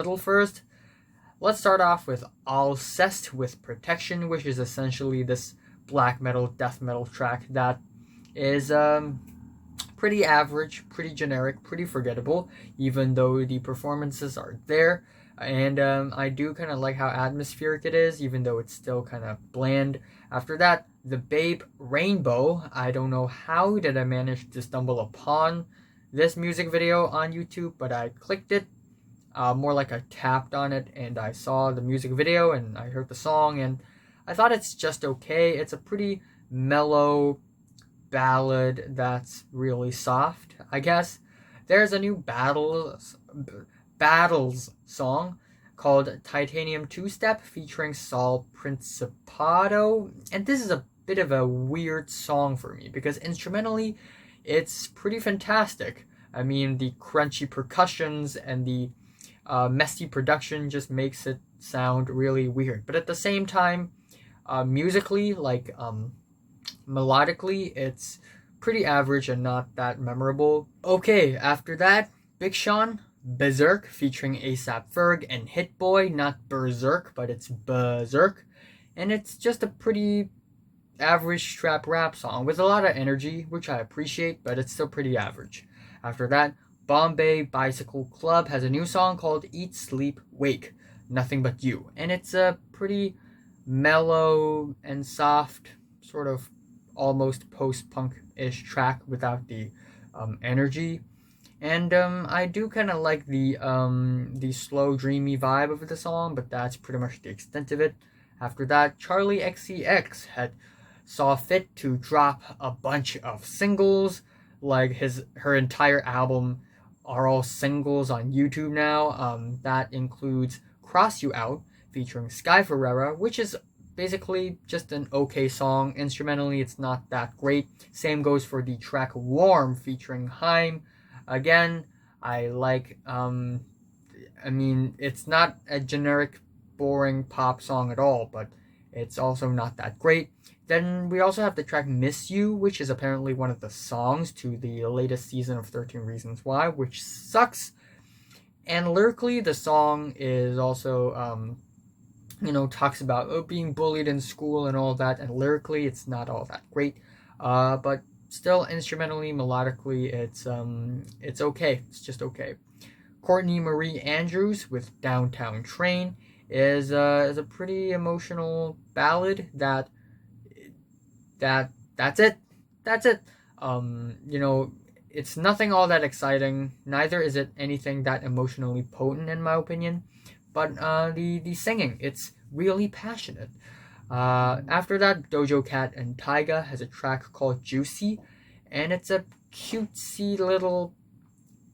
Metal first. Let's start off with Alcest with Protection, which is essentially this black metal, death metal track that is pretty average, pretty generic, pretty forgettable, even though the performances are there. And I do kind of like how atmospheric it is, even though it's still kind of bland. After that, The Babe Rainbow. I don't know how did I manage to stumble upon this music video on YouTube, but I clicked it, more like I tapped on it, and I saw the music video, and I heard the song, and I thought it's just okay. It's a pretty mellow ballad that's really soft, I guess. There's a new Battles song called Titanium Two Step featuring Sol Principato, and this is a bit of a weird song for me because instrumentally it's pretty fantastic. I mean, the crunchy percussions and the messy production just makes it sound really weird, but at the same time, musically, like melodically, it's pretty average and not that memorable. Okay, after that, Big Sean, Berserk featuring ASAP Ferg and Hit Boy, not Berserk, but it's Berserk. And it's just a pretty average trap rap song with a lot of energy, which I appreciate, but it's still pretty average. After that, Bombay Bicycle Club has a new song called Eat, Sleep, Wake, Nothing But You. And it's a pretty mellow and soft, sort of almost post-punk-ish track without the energy. And I do kind of like the slow, dreamy vibe of the song, but that's pretty much the extent of it. After that, Charli XCX had saw fit to drop a bunch of singles, like her entire album are all singles on YouTube now. That includes Cross You Out featuring Sky Ferreira, which is basically just an okay song. Instrumentally, it's not that great. Same goes for the track Warm featuring Haim. Again, I like, I mean, it's not a generic, boring pop song at all, but it's also not that great. Then we also have the track Miss You, which is apparently one of the songs to the latest season of 13 Reasons Why, which sucks. And lyrically, the song is also, talks about being bullied in school and all that, and lyrically, it's not all that great. But still, instrumentally, melodically, it's okay. It's just okay. Courtney Marie Andrews with Downtown Train is a pretty emotional ballad that's it. That's it. It's nothing all that exciting. Neither is it anything that emotionally potent, in my opinion. But the singing, it's really passionate. After that, Dojo Cat and Taiga has a track called Juicy, and it's a cutesy little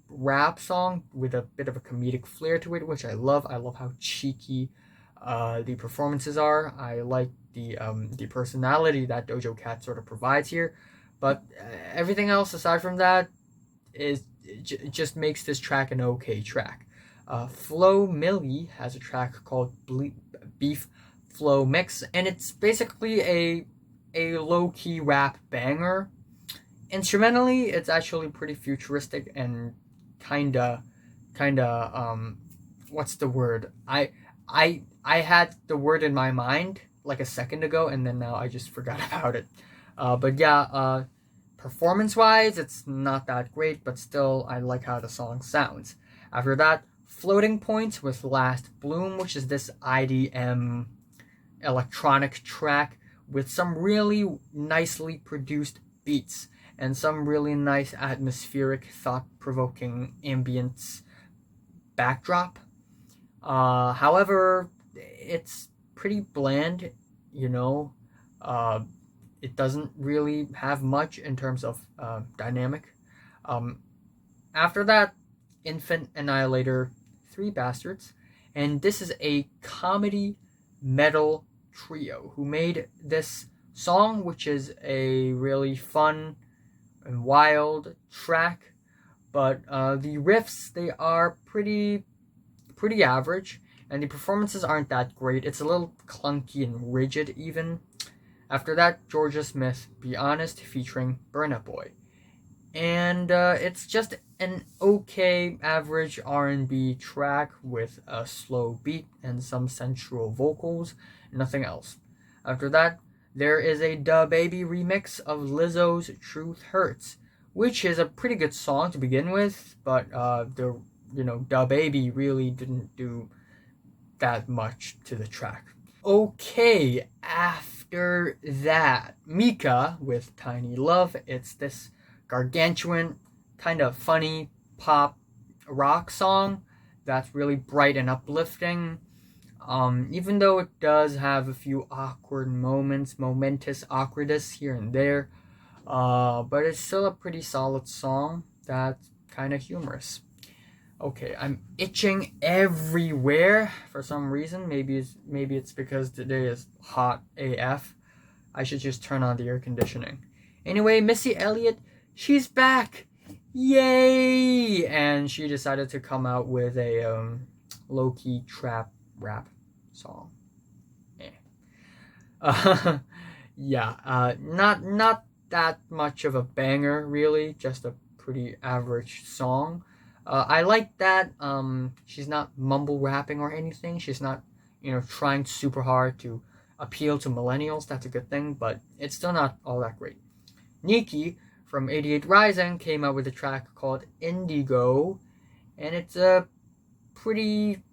rap song with a bit of a comedic flair to it, which I love. I love how cheeky the performances are. I like the personality that Dojo Cat sort of provides here, but everything else aside from that just makes this track an okay track. Flo Millie has a track called Beef Flow Mix, and it's basically a low-key rap banger. Instrumentally, it's actually pretty futuristic and kinda what's the word? I had the word in my mind like a second ago, and then now I just forgot about it. But yeah, performance-wise, it's not that great, but still, I like how the song sounds. After that, Floating Points with Last Bloom, which is this IDM electronic track with some really nicely produced beats and some really nice atmospheric, thought-provoking ambience backdrop. However, it's pretty bland, it doesn't really have much in terms of dynamic. After that, Infant Annihilator, Three Bastards, and this is a comedy metal trio who made this song, which is a really fun and wild track, but the riffs, they are pretty average, and the performances aren't that great. It's a little clunky and rigid even. After that, Georgia Smith, Be Honest, featuring Burna Boy. And it's just an okay average R&B track with a slow beat and some sensual vocals, nothing else. After that, there is a DaBaby remix of Lizzo's Truth Hurts, which is a pretty good song to begin with, but DaBaby really didn't do that much to the track. Okay, after that, Mika with Tiny Love. It's this gargantuan, kind of funny pop rock song that's really bright and uplifting. Even though it does have a few awkward moments, momentous awkwardness here and there, but it's still a pretty solid song that's kind of humorous. Okay, I'm itching everywhere for some reason. Maybe it's because today is hot AF. I should just turn on the air conditioning. Anyway, Missy Elliott, she's back! Yay! And she decided to come out with a low-key trap rap song. Not that much of a banger, really. Just a pretty average song. I like that she's not mumble rapping or anything. She's not, trying super hard to appeal to millennials. That's a good thing, but it's still not all that great. Nikki from 88 Rising came out with a track called Indigo, and it's a pretty,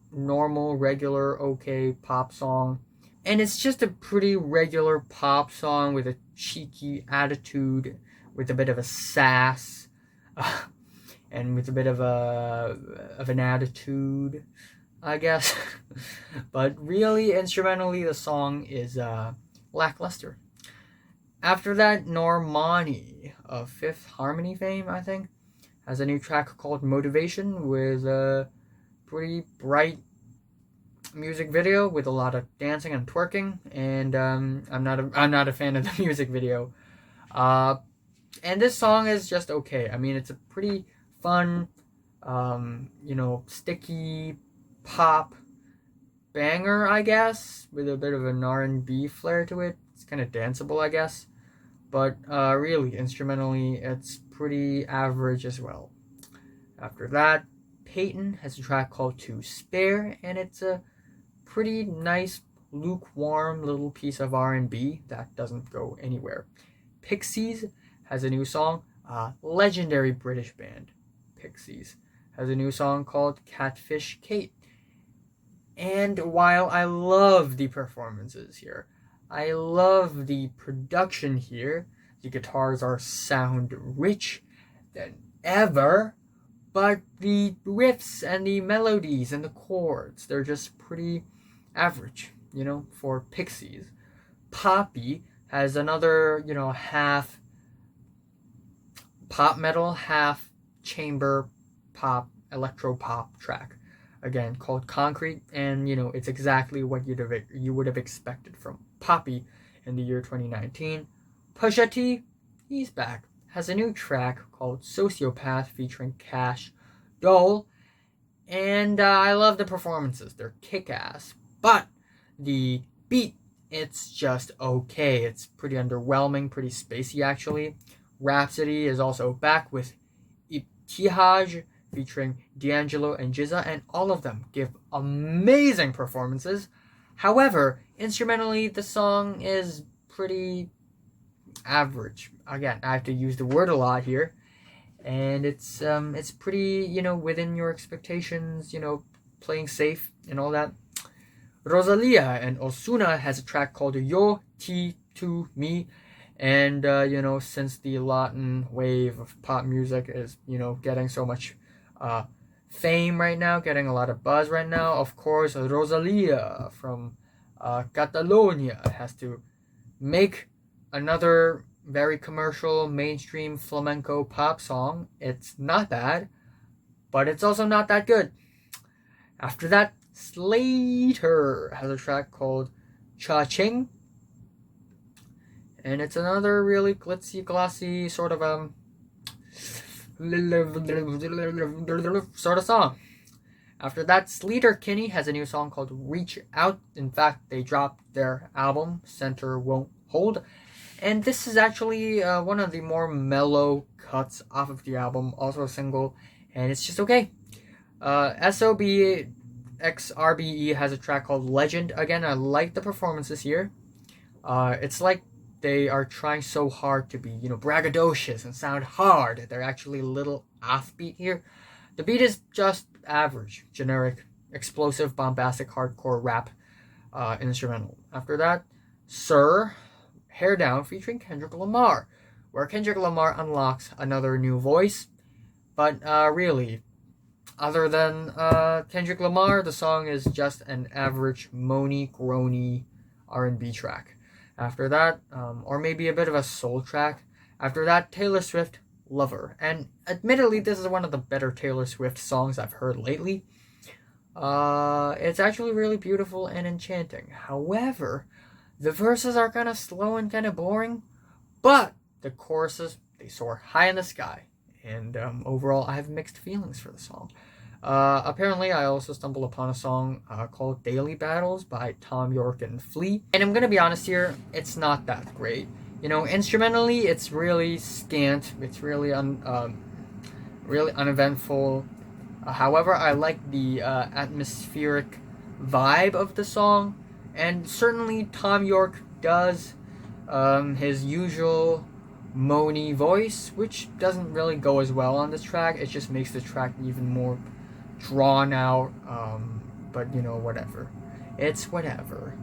normal, regular, okay pop song. And it's just a pretty regular pop song with a cheeky attitude, with a bit of a sass. And with a bit of an attitude, I guess. But really, instrumentally, the song is lackluster. After that, Normani of Fifth Harmony fame, I think, has a new track called Motivation with a pretty bright music video with a lot of dancing and twerking. And I'm not a fan of the music video. And this song is just okay. I mean, it's a pretty fun, sticky pop banger, I guess, with a bit of an R&B flair to it. It's kind of danceable, I guess. But really, instrumentally, it's pretty average as well. After that, Peyton has a track called To Spare, and it's a pretty nice, lukewarm little piece of R&B that doesn't go anywhere. Pixies has a new song. Legendary British band Pixies has a new song called Catfish Kate. And while I love the performances here, I love the production here, the guitars sound rich than ever, but the riffs and the melodies and the chords, they're just pretty average, for Pixies. Poppy has another, half pop metal, half chamber pop, electro pop track, again called Concrete, and it's exactly what you would have expected from Poppy in the year 2019. Pusha T, he's back, has a new track called Sociopath featuring Cash Doll, and I love the performances. They're kick-ass, but the beat, it's just okay. It's pretty underwhelming, pretty spacey actually. Rhapsody is also back with Ibtihaj featuring D'Angelo and Jizza, and all of them give amazing performances. However, instrumentally, the song is pretty average. Again, I have to use the word a lot here, and it's pretty, within your expectations, playing safe and all that. Rosalia and Ozuna has a track called Yo Ti To Me. And, since the Latin wave of pop music is, getting so much fame right now, getting a lot of buzz right now, of course, Rosalia from Catalonia has to make another very commercial, mainstream flamenco pop song. It's not bad, but it's also not that good. After that, Slater has a track called Cha Ching. And it's another really glitzy, glossy sort of song. After that, Sleater Kinney has a new song called Reach Out. In fact, they dropped their album, Center Won't Hold. And this is actually one of the more mellow cuts off of the album, also a single, and it's just okay. SOBXRBE has a track called Legend. Again, I like the performances here. It's like they are trying so hard to be, braggadocious and sound hard. They're actually a little offbeat here. The beat is just average, generic, explosive, bombastic, hardcore rap instrumental. After that, Sir, Hair Down featuring Kendrick Lamar, where Kendrick Lamar unlocks another new voice. But really, other than Kendrick Lamar, the song is just an average moany, groany R&B track. After that, or maybe a bit of a soul track. After that, Taylor Swift, Lover. And admittedly, this is one of the better Taylor Swift songs I've heard lately. It's actually really beautiful and enchanting. However, the verses are kind of slow and kind of boring, but the choruses, they soar high in the sky. And overall, I have mixed feelings for the song. Apparently, I also stumbled upon a song called Daily Battles by Tom York and Flea. And I'm going to be honest here, it's not that great. Instrumentally, it's really scant. It's really really uneventful. However, I like the atmospheric vibe of the song. And certainly, Tom York does his usual moany voice, which doesn't really go as well on this track. It just makes the track even more drawn out, but whatever. It's whatever.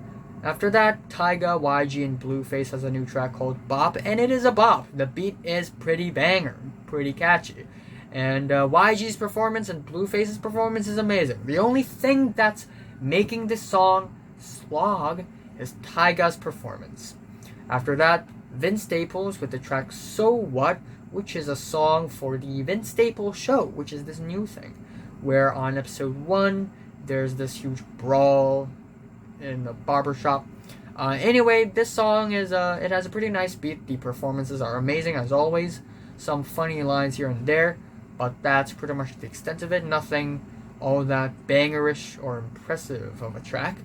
After that, Tyga, YG, and Blueface has a new track called Bop, and it is a bop. The beat is pretty banger, pretty catchy. And YG's performance and Blueface's performance is amazing. The only thing that's making this song slog is Tyga's performance. After that, Vince Staples with the track So What, which is a song for the Vince Staples show, which is this new thing, where on episode 1, there's this huge brawl in the barbershop. Anyway, this song is, it has a pretty nice beat. The performances are amazing, as always. Some funny lines here and there, but that's pretty much the extent of it. Nothing all that bangerish or impressive of a track.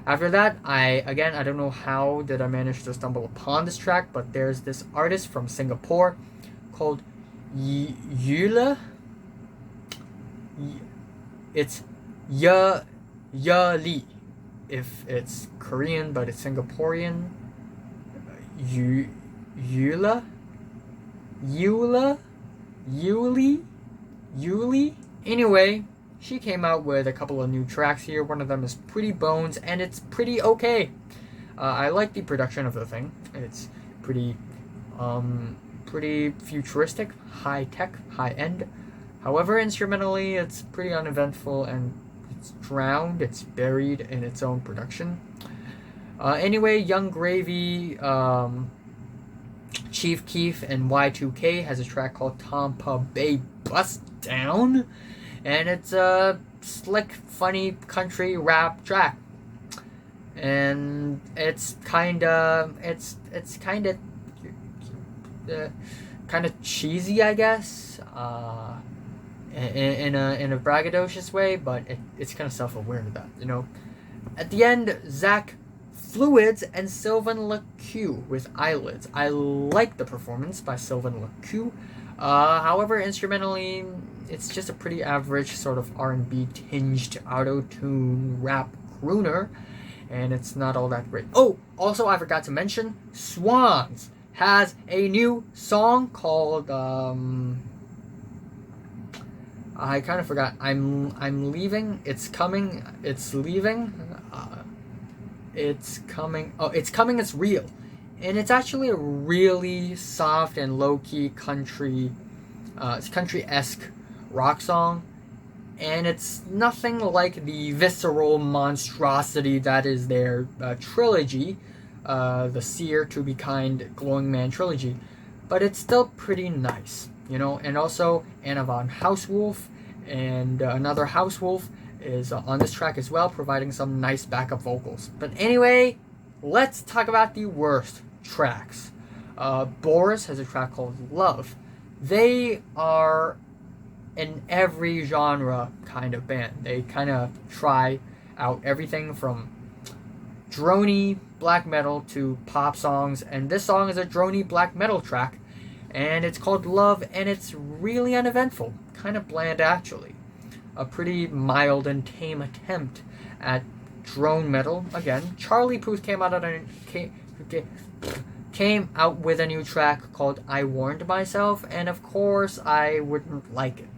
After that, I don't know how did I manage to stumble upon this track, but there's this artist from Singapore called Hval. It's Li, if it's Korean, but it's Singaporean. Yuli. Anyway, she came out with a couple of new tracks here. One of them is Pretty Bones, and it's pretty okay. I like the production of the thing. It's pretty futuristic, high tech, high end. However, instrumentally, it's pretty uneventful, and it's drowned, it's buried in its own production. Anyway, Young Gravy, Chief Keef, and Y2K has a track called Tampa Bay Bust Down, and it's a slick, funny country rap track. And it's kind of cheesy, I guess. In a braggadocious way, but it's kind of self-aware of that, At the end, Zach Fluids and Sylvan LeCue with Eyelids. I like the performance by Sylvan LeCue. However, instrumentally, it's just a pretty average sort of R&B tinged auto-tune rap crooner, and it's not all that great. Oh, also I forgot to mention, Swans has a new song called I kind of forgot. I'm leaving. It's coming. It's leaving. It's coming. Oh, it's coming. It's real, and it's actually a really soft and low key country, it's country-esque rock song, and it's nothing like the visceral monstrosity that is their trilogy, the Seer, To Be Kind, Glowing Man trilogy, but it's still pretty nice. And also Anna von Housewolf and another Housewolf is on this track as well, providing some nice backup vocals. But anyway, let's talk about the worst tracks. Boris has a track called Love. They are an every genre kind of band. They kind of try out everything from droney, black metal to pop songs, and this song is a drony black metal track, and it's called Love, and it's really uneventful, kind of bland actually. A pretty mild and tame attempt at drone metal. Again, Charli Puth came out with a new track called I Warned Myself, and of course I wouldn't like it,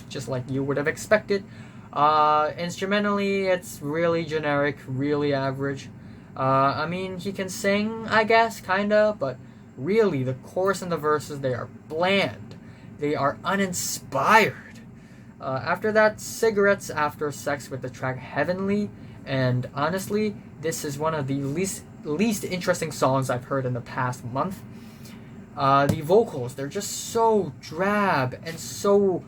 just like you would have expected. Instrumentally, it's really generic, really average. I mean, he can sing, I guess, kinda, but really, the chorus and the verses, they are bland. They are uninspired. After that, Cigarettes After Sex with the track Heavenly, and honestly, this is one of the least interesting songs I've heard in the past month. The vocals, they're just so drab and so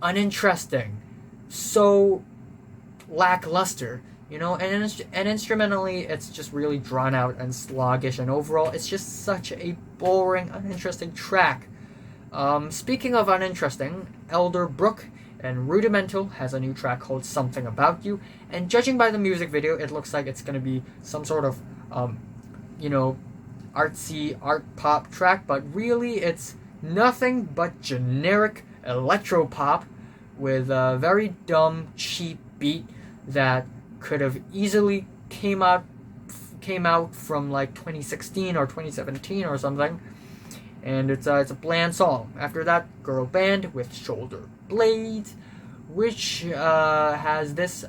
uninteresting, so lackluster, and instrumentally it's just really drawn out and sluggish, and overall it's just such a boring, uninteresting track. Speaking of uninteresting, Elder Brook and Rudimental has a new track called Something About You, and judging by the music video, it looks like it's going to be some sort of artsy art pop track, but really it's nothing but generic electro pop with a very dumb, cheap beat that could have easily came out from like 2016 or 2017 or something, and it's a bland song. After that, Girl Band with Shoulder Blades, which has this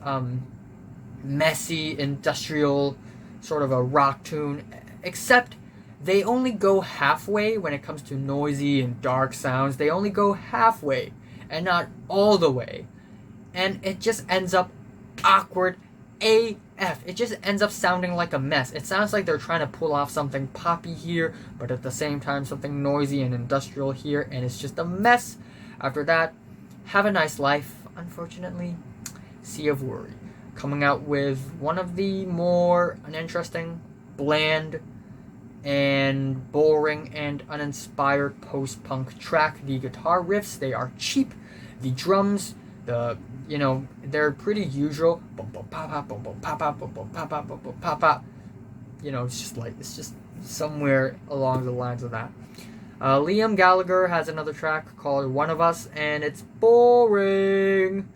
messy industrial sort of a rock tune, except they only go halfway when it comes to noisy and dark sounds. They only go halfway and not all the way, and it just ends up awkward AF. It just ends up sounding like a mess. It sounds like they're trying to pull off something poppy here, but at the same time something noisy and industrial here, and it's just a mess. After that, Have a Nice Life, unfortunately. Sea of Worry, coming out with one of the more uninteresting, bland, and boring and uninspired post-punk track. The guitar riffs, they are cheap. The drums, they're pretty usual. It's just somewhere along the lines of that. Liam Gallagher has another track called One of Us, and it's boring.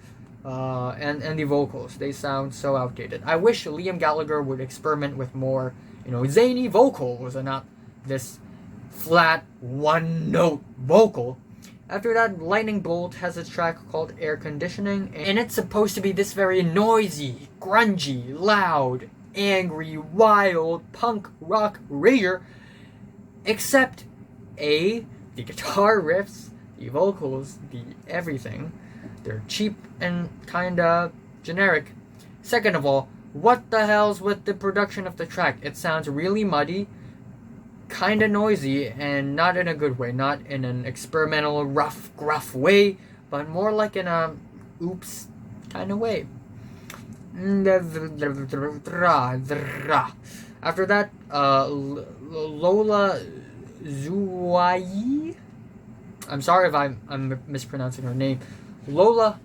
And the vocals, they sound so outdated. I wish Liam Gallagher would experiment with more, zany vocals and not this flat one-note vocal. After that, Lightning Bolt has a track called Air Conditioning, and it's supposed to be this very noisy, grungy, loud, angry, wild, punk rock rager, except the guitar riffs, the vocals, the everything, they're cheap and kinda generic. Second of all, what the hell's with the production of the track? It sounds really muddy, kinda noisy, and not in a good way, not in an experimental, rough, gruff way, but more like in a oops kind of way. After that, Lola Zuayi. I'm sorry if I'm mispronouncing her name. Lola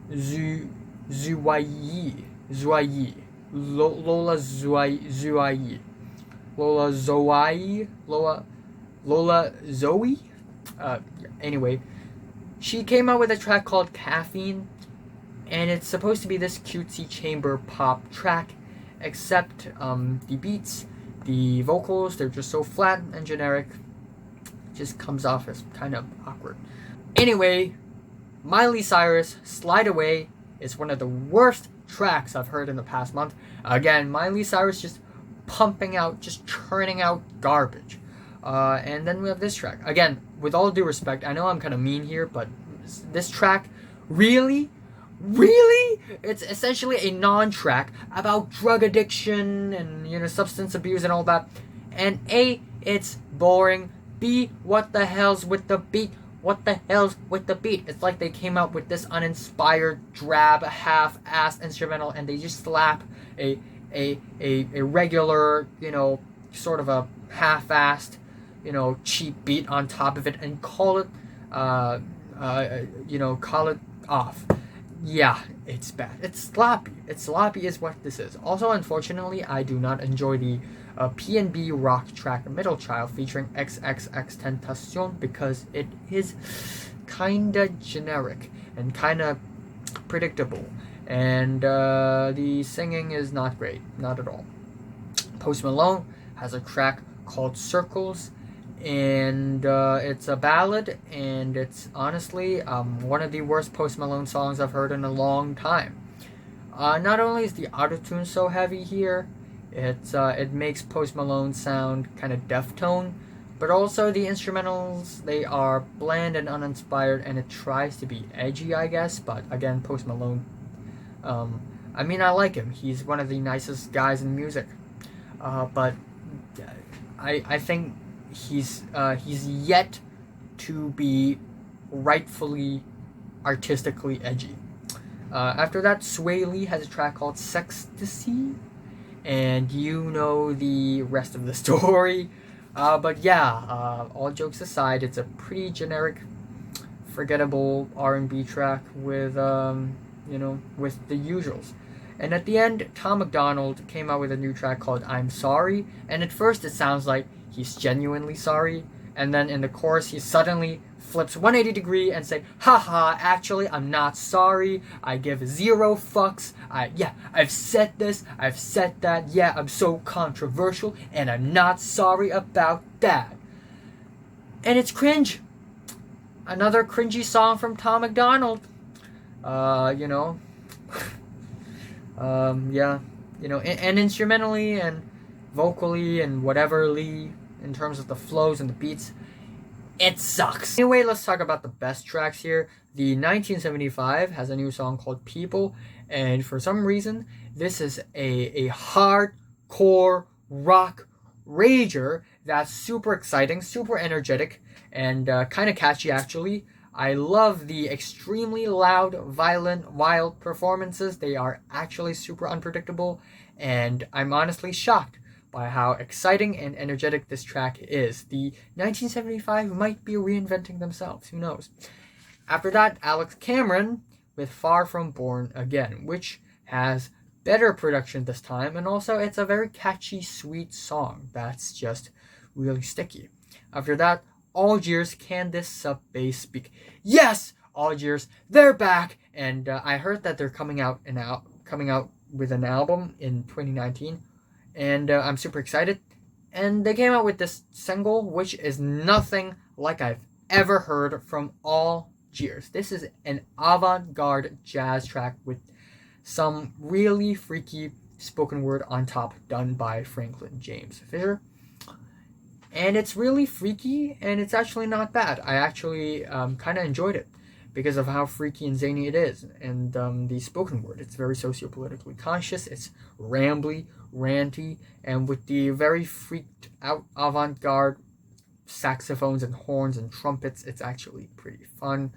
Zuayi. Lola Zuayi. Lola Zoe. Anyway, she came out with a track called Caffeine, and it's supposed to be this cutesy chamber pop track, except the beats, the vocals, they're just so flat and generic. It just comes off as kind of awkward. Anyway, Miley Cyrus, Slide Away is one of the worst tracks I've heard in the past month. Again, Miley Cyrus just pumping out, just churning out garbage. And then we have this track. Again, with all due respect, I know I'm kind of mean here, but this track, really? It's essentially a non-track about drug addiction and, substance abuse and all that. And A, it's boring. B, what the hell's with the beat? What the hell's with the beat? It's like they came out with this uninspired, drab, half-assed instrumental, and they just slap a regular, sort of a half-assed, cheap beat on top of it and call it off. Yeah, it's bad. It's sloppy. It's sloppy is what this is. Also, unfortunately, I do not enjoy the P&B rock track Middle Child featuring XXX Tentacion because it is kinda generic and kinda predictable. And the singing is not great. Not at all. Post Malone has a track called Circles, and it's a ballad, and it's honestly one of the worst Post Malone songs I've heard in a long time. Not only is the autotune so heavy here, it makes Post Malone sound kind of deftone, but also the instrumentals, they are bland and uninspired, and it tries to be edgy, I guess. But again, Post Malone, I mean, I like him. He's one of the nicest guys in music. But I think he's yet to be rightfully artistically edgy. After that, Sway Lee has a track called Sextasy, and you know the rest of the story. But yeah, all jokes aside, it's a pretty generic, forgettable R&B track with with the usuals. And at the end, Tom MacDonald came out with a new track called I'm Sorry, and at first it sounds like he's genuinely sorry, and then in the chorus he suddenly flips 180 degree and say, haha, actually I'm not sorry, I give zero fucks, I've said this, I've said that, yeah, I'm so controversial, and I'm not sorry about that. And it's cringe. Another cringy song from Tom MacDonald. And instrumentally and vocally and whateverly, in terms of the flows and the beats, it sucks. Anyway, let's talk about the best tracks here. The 1975 has a new song called People, and for some reason, this is a hardcore rock rager that's super exciting, super energetic, and kind of catchy actually. I love the extremely loud, violent, wild performances. They are actually super unpredictable, and I'm honestly shocked by how exciting and energetic this track is. The 1975 might be reinventing themselves, who knows. After that, Alex Cameron with Far From Born Again, which has better production this time, and also it's a very catchy, sweet song that's just really sticky. After that, Algiers, Can This Sub Bass Speak? Yes, Algiers, they're back, and I heard that they're coming out with an album in 2019, and I'm super excited. And they came out with this single, which is nothing like I've ever heard from Algiers. This is an avant-garde jazz track with some really freaky spoken word on top, done by Franklin James Fisher. And it's really freaky, and it's actually not bad. I actually kind of enjoyed it because of how freaky and zany it is. And the spoken word, it's very sociopolitically conscious, it's rambly, ranty, and with the very freaked out avant-garde saxophones and horns and trumpets, it's actually pretty fun.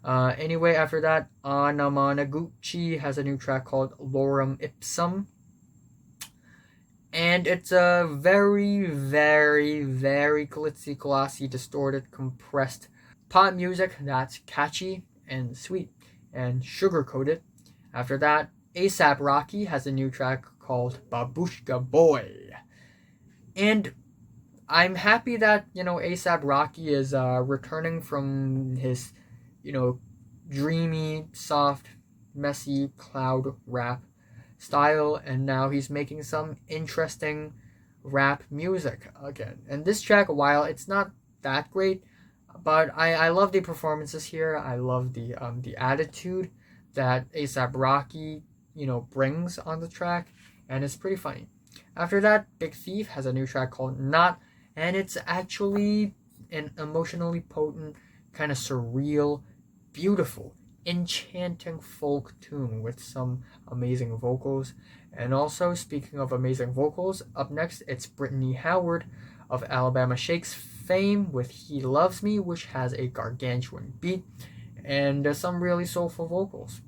Anyway, after that, Anamanaguchi has a new track called Lorem Ipsum. And it's a very, very, very glitzy, glossy, distorted, compressed pop music that's catchy and sweet and sugar-coated. After that, A$AP Rocky has a new track called Babushka Boi. And I'm happy that, A$AP Rocky is returning from his, dreamy, soft, messy cloud rap style, and now he's making some interesting rap music again. And this track, while it's not that great, but I love the performances here. I love the attitude that A$AP Rocky brings on the track, and it's pretty funny. After that, Big Thief has a new track called Not, and it's actually an emotionally potent, kind of surreal, beautiful, enchanting folk tune with some amazing vocals. And also, speaking of amazing vocals, up next it's Brittany Howard of Alabama Shakes fame with He Loves Me, which has a gargantuan beat and some really soulful vocals.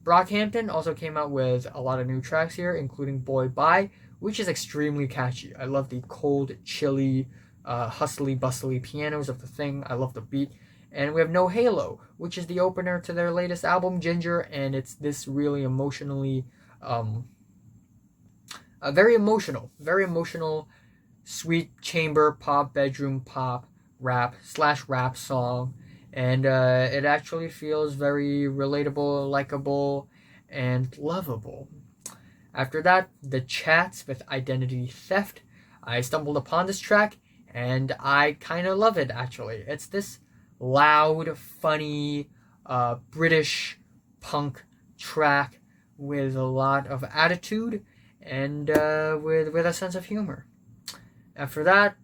Brockhampton also came out with a lot of new tracks here, including Boy Bye, which is extremely catchy. I love the cold, chilly, hustly, bustly pianos of the thing. I love the beat. And we have No Halo, which is the opener to their latest album, Ginger, and it's this really emotionally, very emotional, sweet chamber pop, bedroom pop, rap song. And it actually feels very relatable, likable, and lovable. After that, The Chats with Identity Theft. I stumbled upon this track, and I kind of love it, actually. It's this loud, funny, British punk track with a lot of attitude and with a sense of humor. After that,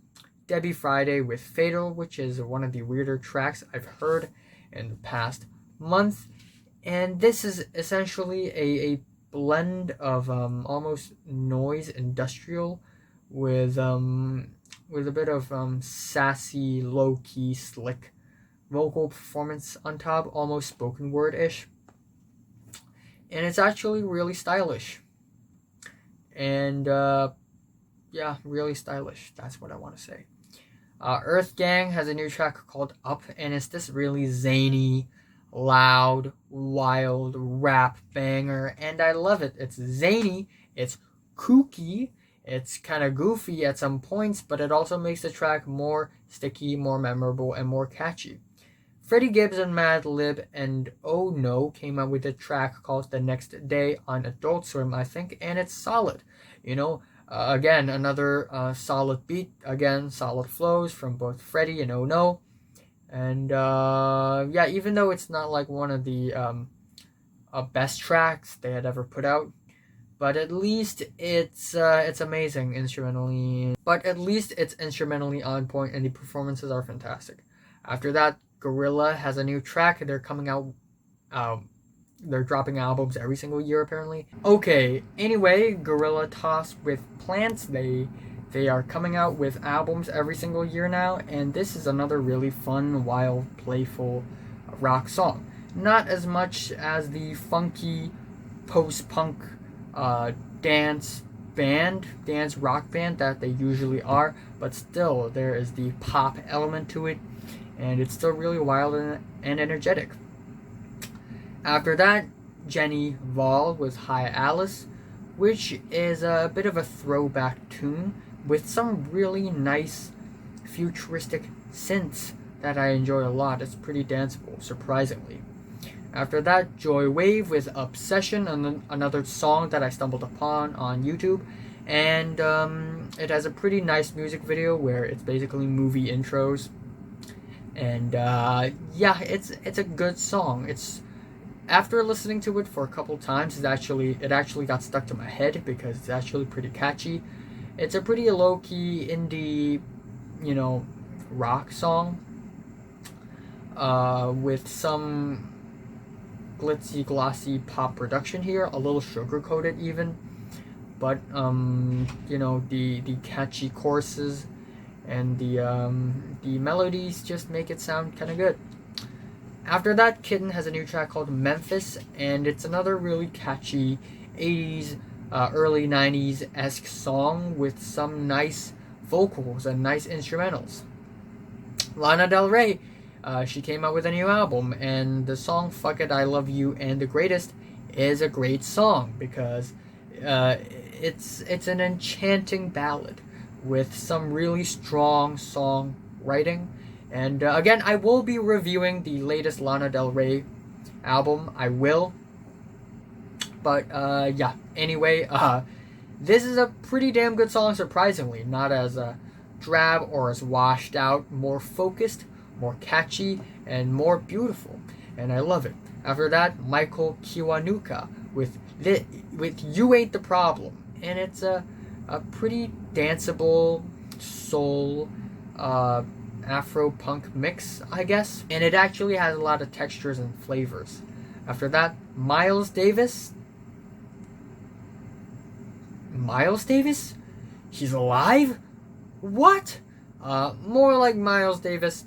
Debby Friday with Fatal, which is one of the weirder tracks I've heard in the past month. And this is essentially a blend of almost noise industrial with a bit of sassy, low-key, slick vocal performance on top, almost spoken word-ish. And it's actually really stylish. And yeah, really stylish. That's what I want to say. EarthGang has a new track called Up, and it's this really zany, loud, wild rap banger, and I love it. It's zany, it's kooky, it's kind of goofy at some points, but it also makes the track more sticky, more memorable, and more catchy. Freddie, Gibbs, and Madlib and Oh No came out with a track called The Next Day on Adult Swim, I think, and it's solid. You know, again, another solid beat, again, solid flows from both Freddie and Oh No. And yeah, even though it's not like one of the best tracks they had ever put out, but at least it's amazing instrumentally. But at least it's instrumentally on point, and the performances are fantastic. After that, Guerilla has a new track. They're coming out. They're dropping albums every single year, apparently. Okay. Anyway, Guerilla tossed with Plants. They are coming out with albums every single year now, and this is another really fun, wild, playful rock song. Not as much as the funky post-punk dance rock band that they usually are, but still there is the pop element to it, and it's still really wild and energetic. After that, Jenny Hval with Hi Alice, which is a bit of a throwback tune with some really nice futuristic synths that I enjoy a lot. It's pretty danceable, surprisingly. After that, Joywave with Obsession, another song that I stumbled upon on YouTube. And it has a pretty nice music video where it's basically movie intros. And yeah, it's a good song. It's after listening to it for a couple times, it actually got stuck to my head because it's actually pretty catchy. It's a pretty low-key indie, rock song with some glitzy, glossy pop production here, a little sugar-coated even. But, the catchy choruses and the melodies just make it sound kind of good. After that, Kitten has a new track called Memphis, and it's another really catchy 80s, early 90s-esque song with some nice vocals and nice instrumentals. Lana Del Rey, she came out with a new album, and the song Fuck It, I Love You and The Greatest is a great song because it's an enchanting ballad with some really strong song writing. And again, I will be reviewing the latest Lana Del Rey album. I will. But yeah, anyway, this is a pretty damn good song, surprisingly. Not as drab or as washed out, more focused, more catchy, and more beautiful. And I love it. After that, Michael Kiwanuka with You Ain't the Problem. And it's a pretty danceable soul Afro-punk mix, I guess. And it actually has a lot of textures and flavors. After that, Miles Davis? He's alive? What? More like Miles Davis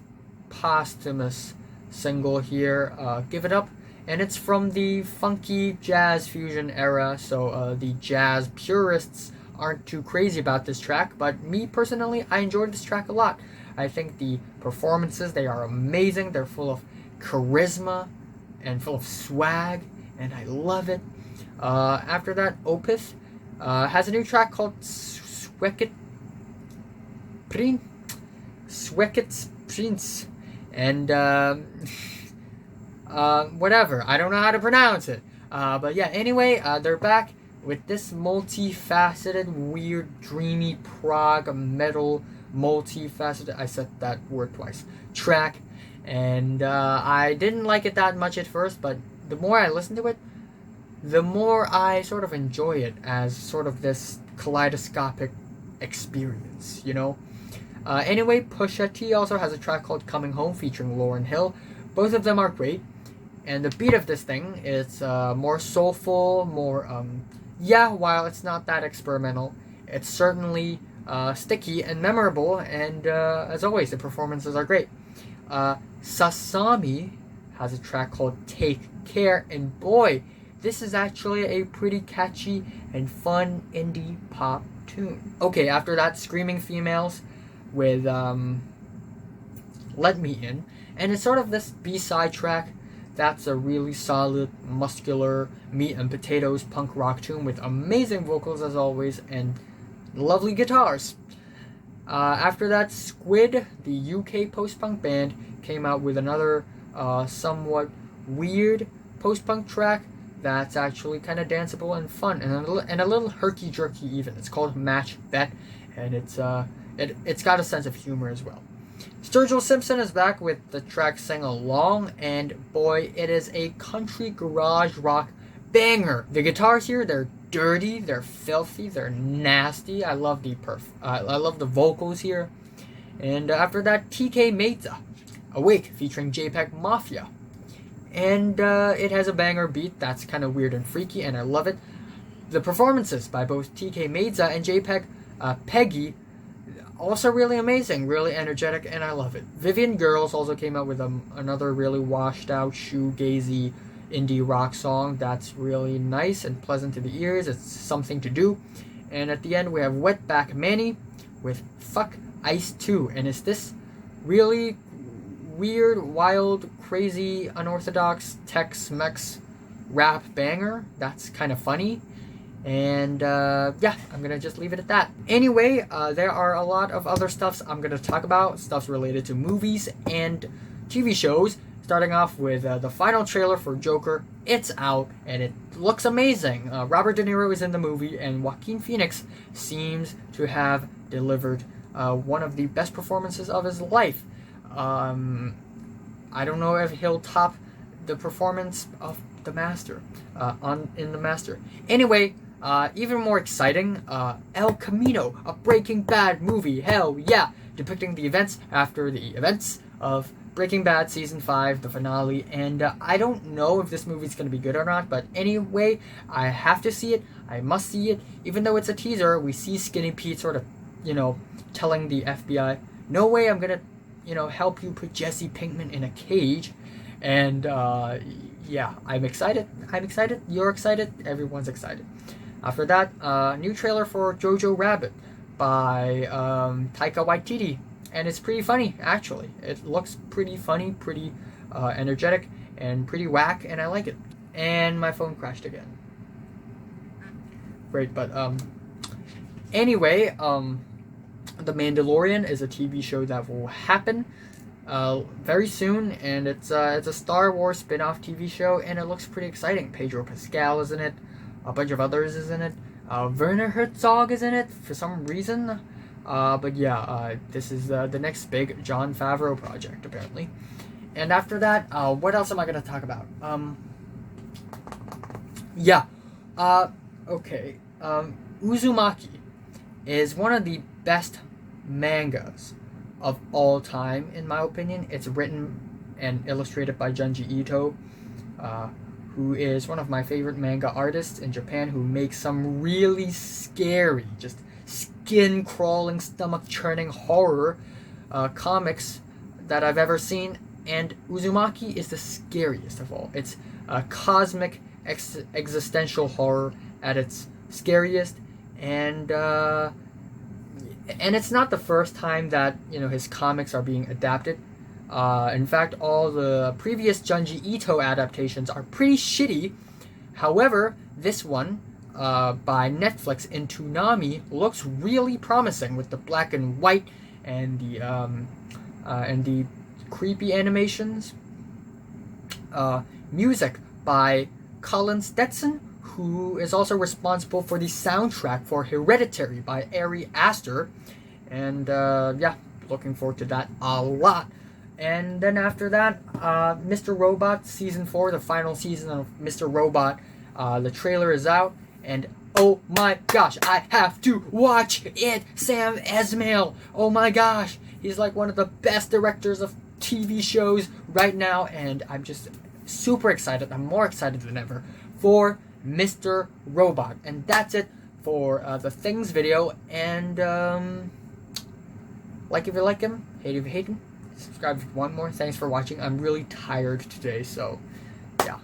posthumous single here, Give It Up. And it's from the funky jazz fusion era, so the jazz purists aren't too crazy about this track, but me personally, I enjoyed this track a lot. I think the performances, they are amazing. They're full of charisma and full of swag, and I love it. After that, Opeth has a new track called Svekets Prins, and whatever. I don't know how to pronounce it. But yeah, anyway, they're back with this multifaceted, weird, dreamy prog metal, multifaceted, I said that word twice, track. And I didn't like it that much at first, but the more I listen to it, the more I sort of enjoy it as sort of this kaleidoscopic experience, you know? Anyway, Pusha T also has a track called Coming Home featuring Lauryn Hill. Both of them are great. And the beat of this thing is more soulful, more, while it's not that experimental, it's certainly sticky and memorable, and as always, the performances are great. Sasami has a track called Take Care, and boy, this is actually a pretty catchy and fun indie pop tune. Okay, after that, Screaming Females with Let Me In, and it's sort of this B-side track that's a really solid, muscular, meat and potatoes punk rock tune with amazing vocals as always and lovely guitars. After that, Squid, the UK post-punk band, came out with another somewhat weird post-punk track that's actually kind of danceable and fun and a little herky-jerky even. It's called Match Bet, and it's got a sense of humor as well. Sturgill Simpson is back with the track Sing Along, and boy, it is a country garage rock banger. The guitars here, they're dirty, they're filthy, they're nasty. I love the vocals here. And after that, TK Meza, Awake featuring JPEG Mafia. And it has a banger beat that's kind of weird and freaky, and I love it. The performances by both TK Meza and JPEG Peggy, also really amazing, really energetic, and I love it. Vivian Girls also came out with another really washed out, shoegazy indie rock song that's really nice and pleasant to the ears. It's something to do. And at the end, we have Wetback Manny with Fuck Ice 2. And it's this really weird, wild, crazy, unorthodox Tex-Mex rap banger that's kind of funny. And I'm gonna just leave it at that. Anyway, there are a lot of other stuffs I'm gonna talk about, stuffs related to movies and TV shows. Starting off with the final trailer for Joker. It's out and it looks amazing. Robert De Niro is in the movie, and Joaquin Phoenix seems to have delivered one of the best performances of his life. I don't know if he'll top the performance of the Master in the Master. Anyway. Even more exciting, El Camino, a Breaking Bad movie, hell yeah, depicting the events after the events of Breaking Bad Season 5, the finale, and I don't know if this movie's going to be good or not, but anyway, I have to see it, I must see it. Even though it's a teaser, we see Skinny Pete sort of, telling the FBI, no way I'm going to, help you put Jesse Pinkman in a cage, and I'm excited, you're excited, everyone's excited. After that, new trailer for Jojo Rabbit by Taika Waititi, and it's pretty funny, actually. It looks pretty funny, pretty energetic, and pretty whack, and I like it. And my phone crashed again. Great, but anyway, The Mandalorian is a TV show that will happen very soon, and it's a Star Wars spin-off TV show, and it looks pretty exciting. Pedro Pascal is in it. A bunch of others is in it. Werner Herzog is in it for some reason. This is the next big Jon Favreau project, apparently. And after that, what else am I going to talk about? Uzumaki is one of the best mangas of all time, in my opinion. It's written and illustrated by Junji Ito, who is one of my favorite manga artists in Japan, who makes some really scary, just skin-crawling, stomach-churning horror comics that I've ever seen, and Uzumaki is the scariest of all. It's a cosmic existential horror at its scariest, and And it's not the first time that his comics are being adapted. In fact, all the previous Junji Ito adaptations are pretty shitty. However, this one by Netflix in Toonami looks really promising with the black and white and the creepy animations. Music by Colin Stetson, who is also responsible for the soundtrack for Hereditary by Ari Aster. And yeah, looking forward to that a lot. And then after that, Mr. Robot Season 4, the final season of Mr. Robot, the trailer is out. And oh my gosh, I have to watch it! Sam Esmail! Oh my gosh! He's like one of the best directors of TV shows right now, and I'm just super excited. I'm more excited than ever for Mr. Robot. And that's it for the Things video. And like if you like him, hate if you hate him. Subscribe if you want more. Thanks for watching. I'm really tired today, so yeah.